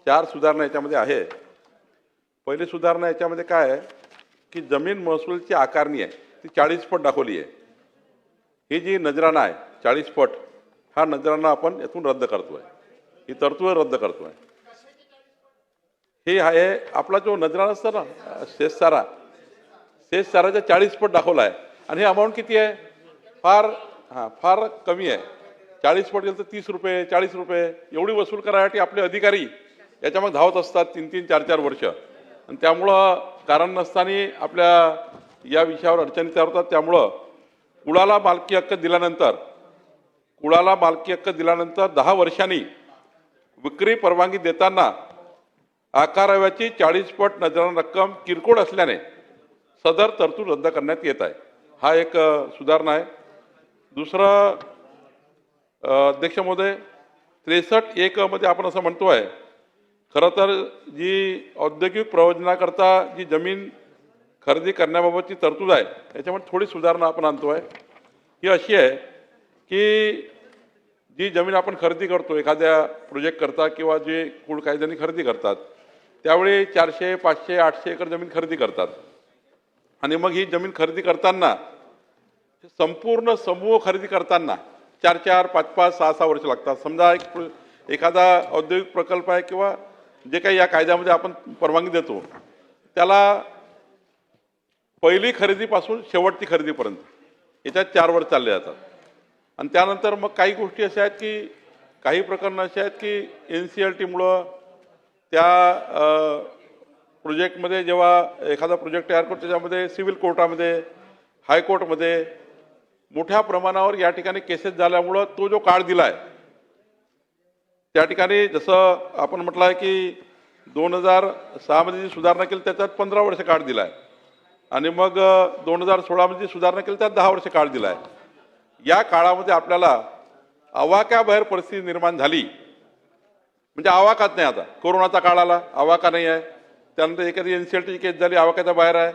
4 सुधारणा याच्यामध्ये आहे। पहिली सुधारणा याच्यामध्ये काय आहे की जमीन महसूलची आकारणी आहे ती 40 पट दाखवली आहे। ही जी नजराना आहे 40 पट, हा नजराना आपण यातून रद्द करतोय, ही तरतूद रद्द करतोय। हे आहे आपला जो नजराना असतो ना शेतसाराच्या 40 पट दाखवला आहे आणि हे अमाऊंट किती आहे? फार कमी आहे। 40 पट गेलं तर 30 रुपये 40 रुपये एवढी वसूल करायसाठी आपले अधिकारी याच्यामध्ये धावत असतात 3-3 4-4 वर्ष, आणि त्यामुळं कारण नसताना आपल्या या विषयावर अडचणी तयार होतात। त्यामुळं कुळाला मालकी हक्क दिल्यानंतर 10 वर्षांनी विक्री परवानगी देताना आकाराव्याची 40 पट नजराना रक्कम किरकोळ असल्याने सदर तरतूद रद्द करण्यात येत आहे। हा एक सुधारणा आहे। दुसरं अध्यक्ष महोदय 63(1) मध्ये आपण असं म्हणतोय, खरं तर जी औद्योगिक प्रयोजनाकरता जी जमीन खरेदी करण्याबाबतची तरतूद आहे याच्यामध्ये थोडी सुधारणा आपण आणतोय। ही अशी आहे की जी जमीन आपण खरेदी करतो एखाद्या प्रोजेक्ट करता किंवा जे कुळ काही जणी खरेदी करतात त्यावेळी 400, 500, 800 एकर जमीन खरेदी करतात, आणि मग ही जमीन खरेदी करताना संपूर्ण समूह खरेदी करताना 4-4, 5-5, 6-6 वर्ष लागतात। समजा एखादा औद्योगिक प्रकल्प आहे किंवा जे काही या कायद्यामध्ये आपण परवानगी देतो त्याला पहिली खरेदीपासून शेवटची खरेदीपर्यंत याच्यात 4 वर्ष चालले जातात। आणि त्यानंतर मग काही गोष्टी अशा आहेत की काही प्रकरणं अशी आहेत की NCLTमुळं त्या प्रोजेक्टमध्ये जेव्हा एखादा प्रोजेक्ट तयार करतो त्याच्यामध्ये सिव्हिल कोर्टामध्ये हायकोर्टमध्ये मोठ्या प्रमाणावर या ठिकाणी केसेस झाल्यामुळं तो जो काळ दिला आहे त्या ठिकाणी जसं आपण म्हटलं आहे की 2006 मध्ये जी सुधारणा केली त्याच्यात 15 वर्ष काळ दिला आहे, आणि मग 2016 मध्ये सुधारणा केली त्यात 10 वर्ष काळ दिला आहे। या काळामध्ये आपल्याला आवाक्याबाहेर परिस्थिती निर्माण झाली, म्हणजे आवाकात नाही। आता कोरोनाचा काळ आला, आवाका नाही आहे, त्यानंतर एखादी NCLTची केस झाली आवाक्याच्या बाहेर आहे,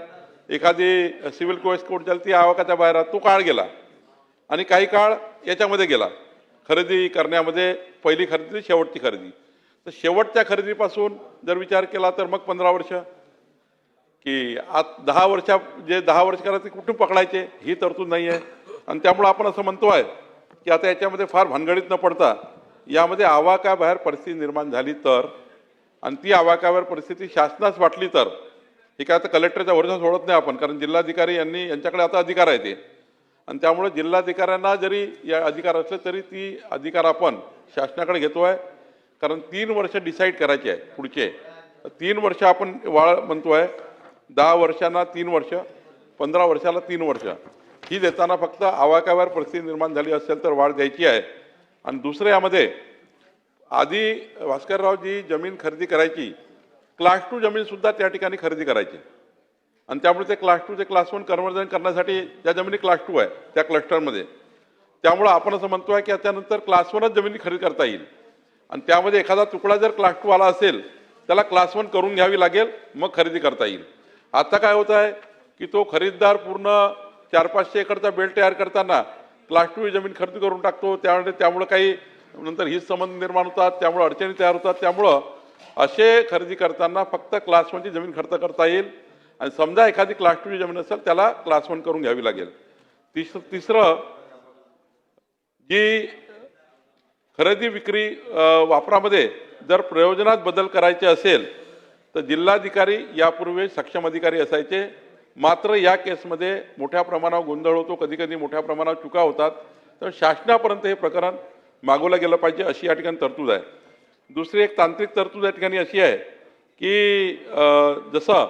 एखादी सिव्हिल केस कोर्ट झाली ती आवाक्याच्या बाहेर आहे, तो काळ गेला। आणि काही काळ याच्यामध्ये गेला खरेदी करण्यामध्ये, पहिली खरेदी शेवटची खरेदी। तर शेवटच्या खरेदीपासून जर विचार केला तर मग 15 वर्ष की 10 वर्ष करायचे कुठून पकडायचे ही तरतूद नाही आहे। आणि त्यामुळे आपण असं म्हणतोय की आता याच्यामध्ये फार भानगडीत न पडता यामध्ये आवाक्याबाहेर परिस्थिती निर्माण झाली तर, आणि ती आवाक्याबाहेर परिस्थिती शासनास वाटली तर, हे काय आता कलेक्टरच्या भरोसा सोडत नाही आपण, कारण जिल्हाधिकारी यांच्याकडे आता अधिकार आहे ते, आणि त्यामुळे जिल्हाधिकाऱ्यांना जरी या अधिकार असले तरी ती अधिकार आपण शासनाकडे घेतोय। कारण 3 वर्ष डिसाईड करायचे आहे पुढचे, 3 वर्ष आपण वाढ म्हणतोय, 10 वर्षांना 3 वर्ष, 15 वर्षाला 3 वर्ष ही देताना फक्त आवाक्याबाहेर परिस्थिती निर्माण झाली असेल तर वाढ द्यायची आहे। आणि दुसरं यामध्ये आधी भास्करराव जी जमीन खरेदी करायची क्लास 2 जमीन सुद्धा त्या ठिकाणी खरेदी करायची, आणि त्यामुळे ते क्लास 2 ते क्लास 1 कन्व्हर्जन करण्यासाठी ज्या जमिनी क्लास 2 आहे त्या क्लस्टरमध्ये, त्यामुळं आपण असं म्हणतोय की त्यानंतर क्लास 1च जमिनी खरेदी करता येईल, आणि त्यामध्ये एखादा तुकडा जर क्लास 2 आला असेल त्याला क्लास 1 करून घ्यावी लागेल, मग खरेदी करता येईल। आता काय होत आहे की तो खरेदीदार पूर्ण 400-500 एकरचा बेल्ट तयार करताना क्लास 2 जमीन खरेदी करून टाकतो, त्यामुळे काही नंतर ही संबंध निर्माण होतात, त्यामुळे अडचणी तयार होतात। त्यामुळं असे खरेदी करताना फक्त क्लास 1ची जमीन खर्च करता येईल, आणि समजा एखादी क्लास 2ची जमीन असेल त्याला क्लास 1 करून घ्यावी लागेल। तिसरं जी खरेदी विक्री वापरामध्ये जर प्रयोजनात बदल करायचे असेल तर जिल्हाधिकारी यापूर्वी सक्षम अधिकारी असायचे, मात्र या केसमध्ये मोठ्या प्रमाणावर गोंधळ होतो, कधी कधी मोठ्या प्रमाणावर चुका होतात, तर शासनापर्यंत हे प्रकरण मागवलं गेलं पाहिजे अशी या ठिकाणी तरतूद आहे। दुसरी एक तांत्रिक तरतूद या ठिकाणी अशी आहे की जसं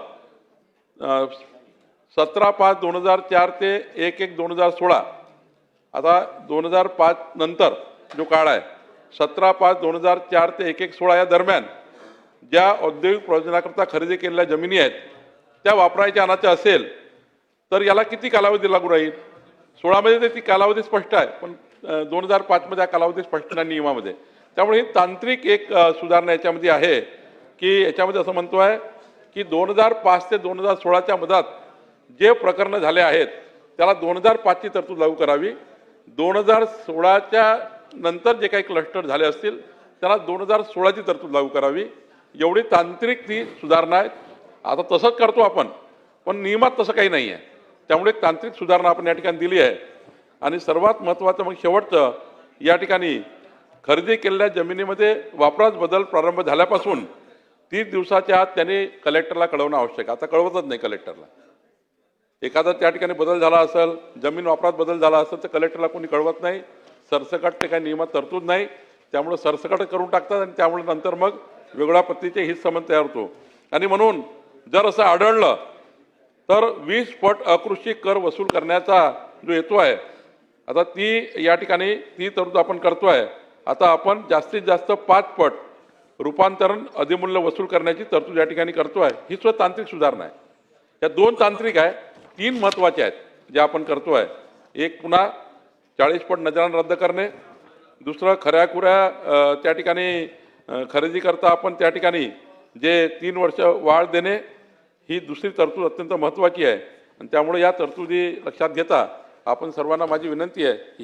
17/5/2004 ते 1/1/2016, आता 2005 नंतर जो काळ आहे 17/5/2004 ते 1/1/16 या दरम्यान ज्या औद्योगिक प्रयोजनाकरता खरेदी केलेल्या जमिनी आहेत त्या वापरायच्या आणायच्या असेल तर याला किती कालावधी लागू राहील? 16 मध्ये ती कालावधी स्पष्ट आहे, पण 2005 मध्ये हा कालावधी स्पष्ट नाही नियमामध्ये। त्यामुळे ही तांत्रिक एक सुधारणा याच्यामध्ये आहे की याच्यामध्ये असं म्हणतोय की 2005 ते 2016च्या मधात जे प्रकरण झाले आहेत त्याला 2005ची तरतूद लागू करावी, 2016च्या नंतर जे काही क्लस्टर झाले असतील त्याला 2016ची तरतूद लागू करावी, एवढी तांत्रिक ती सुधारणा आहे. आता तसंच करतो आपण, पण नियमात तसं काही नाही आहे. त्यामुळे तांत्रिक सुधारणा आपण या ठिकाणी दिली आहे. आणि सर्वात महत्त्वाचं मग शेवटचं, या ठिकाणी खरेदी केलेल्या जमिनीमध्ये वापरास बदल प्रारंभ झाल्यापासून 30 दिवसाच्या आत त्याने कलेक्टरला कळवणं आवश्यक आहे. आता कळवतच नाही कलेक्टरला. एखादा त्या ठिकाणी बदल झाला असेल, जमीन वापरात बदल झाला असेल तर कलेक्टरला कोणी कळवत नाही. सरसकट ते काही नियमात तरतूद नाही, त्यामुळे सरसकट करून टाकतात आणि त्यामुळे नंतर मग वेगळ्या पद्धतीचे हितसंबंध तयार होतो. आणि म्हणून जर असं आढळलं तर 20 पट अकृषी कर वसूल करण्याचा जो हेतू आहे, आता ती या ठिकाणी ती तरतूद आपण करतोय. आता आपण जास्तीत जास्त 5 पट रूपांतरण अधिमूल्य वसूल करण्याची तरतूद या ठिकाणी करतोय. ही सुद्धा तांत्रिक सुधारणा आहे. या 2 तांत्रिक आहे, 3 महत्त्वाचे आहेत जे आपण करतोय. एक पुन्हा 40 पट नजरान रद्द करणे, दुसरं खऱ्याखुऱ्या त्या ठिकाणी खरेदी करता आपण त्या ठिकाणी जे 3 वर्ष वाढ देणे, ही दुसरी तरतूद अत्यंत महत्त्वाची आहे. आणि त्यामुळे या तरतुदी लक्षात घेता आपण सर्वांना माझी विनंती आहे.